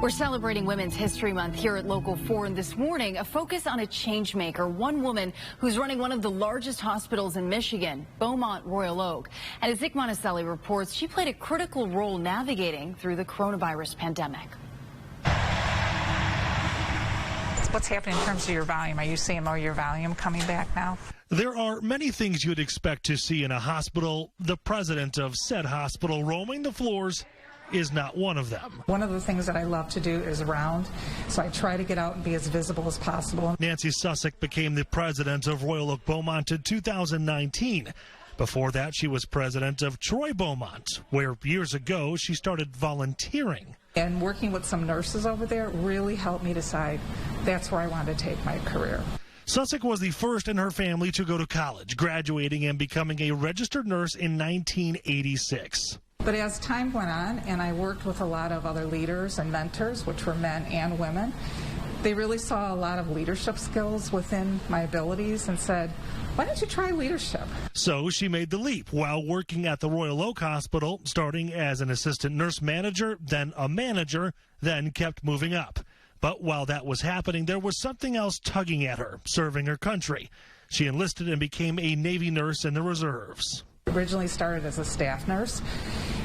We're celebrating Women's History Month here at Local 4, and this morning, a focus on a change maker, one woman who's running one of the largest hospitals in Michigan, Beaumont Royal Oak. And as Nick Monticelli reports, she played a critical role navigating through the coronavirus pandemic. What's happening in terms of your volume? Are you seeing more of your volume coming back now? There are many things you'd expect to see in a hospital. The president of said hospital roaming the floors is not one of them. One of the things that I love to do is round, so I try to get out and be as visible as possible. Nancy Susick became the president of Royal Oak Beaumont in 2019. Before that, she was president of Troy Beaumont, where years ago she started volunteering. And working with some nurses over there really helped me decide that's where I wanted to take my career. Susick was the first in her family to go to college, graduating and becoming a registered nurse in 1986. But as time went on, and I worked with a lot of other leaders and mentors, which were men and women, they really saw a lot of leadership skills within my abilities and said, why don't you try leadership? So she made the leap while working at the Royal Oak Hospital, starting as an assistant nurse manager, then a manager, then kept moving up. But while that was happening, there was something else tugging at her, serving her country. She enlisted and became a Navy nurse in the reserves. Originally started as a staff nurse,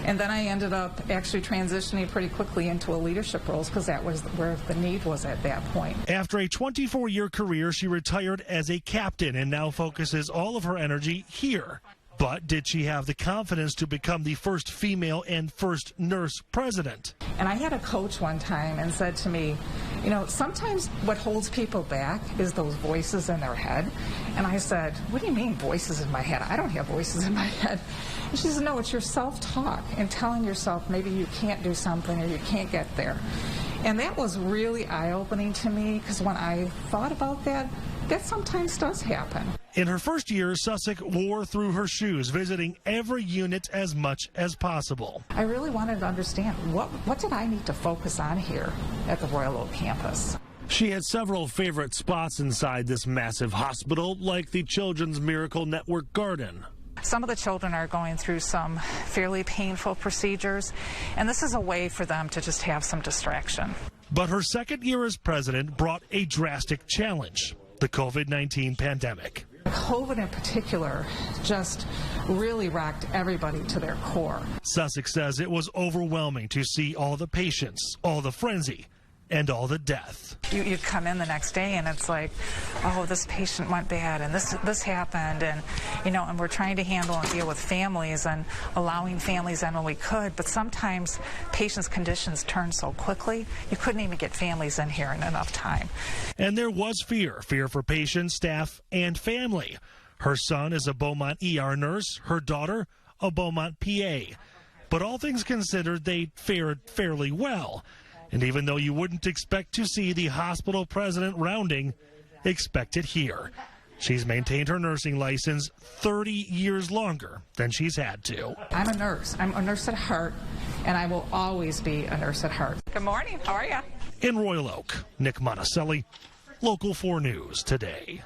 and then I ended up actually transitioning pretty quickly into a leadership roles because that was where the need was at that point. After a 24-year career, she retired as a captain and now focuses all of her energy here. But did she have the confidence to become the first female and first nurse president? And I had a coach one time and said to me, you know, sometimes what holds people back is those voices in their head. And I said, what do you mean voices in my head? I don't have voices in my head. And she said, no, it's your self-talk and telling yourself maybe you can't do something or you can't get there. And that was really eye-opening to me because when I thought about that, that sometimes does happen. In her first year, Susick wore through her shoes, visiting every unit as much as possible. I really wanted to understand what did I need to focus on here at the Royal Oak campus. She had several favorite spots inside this massive hospital, like the Children's Miracle Network Garden. Some of the children are going through some fairly painful procedures, and this is a way for them to just have some distraction. But her second year as president brought a drastic challenge: the COVID-19 pandemic. COVID in particular just really rocked everybody to their core. Susick says it was overwhelming to see all the patients, all the frenzy, and all the death. You come in the next day and it's like, oh, this patient went bad and this happened, and you know, and we're trying to handle and deal with families and allowing families in when we could, but sometimes patients' conditions turn so quickly you couldn't even get families in here in enough time. And there was fear for patients, staff, and family. Her son is a Beaumont ER nurse, her daughter a Beaumont PA. But all things considered, they fared fairly well. And even though you wouldn't expect to see the hospital president rounding, expect it here. She's maintained her nursing license 30 years longer than she's had to. I'm a nurse. I'm a nurse at heart, and I will always be a nurse at heart. Good morning. How are you? In Royal Oak, Nick Monticelli, Local 4 News Today.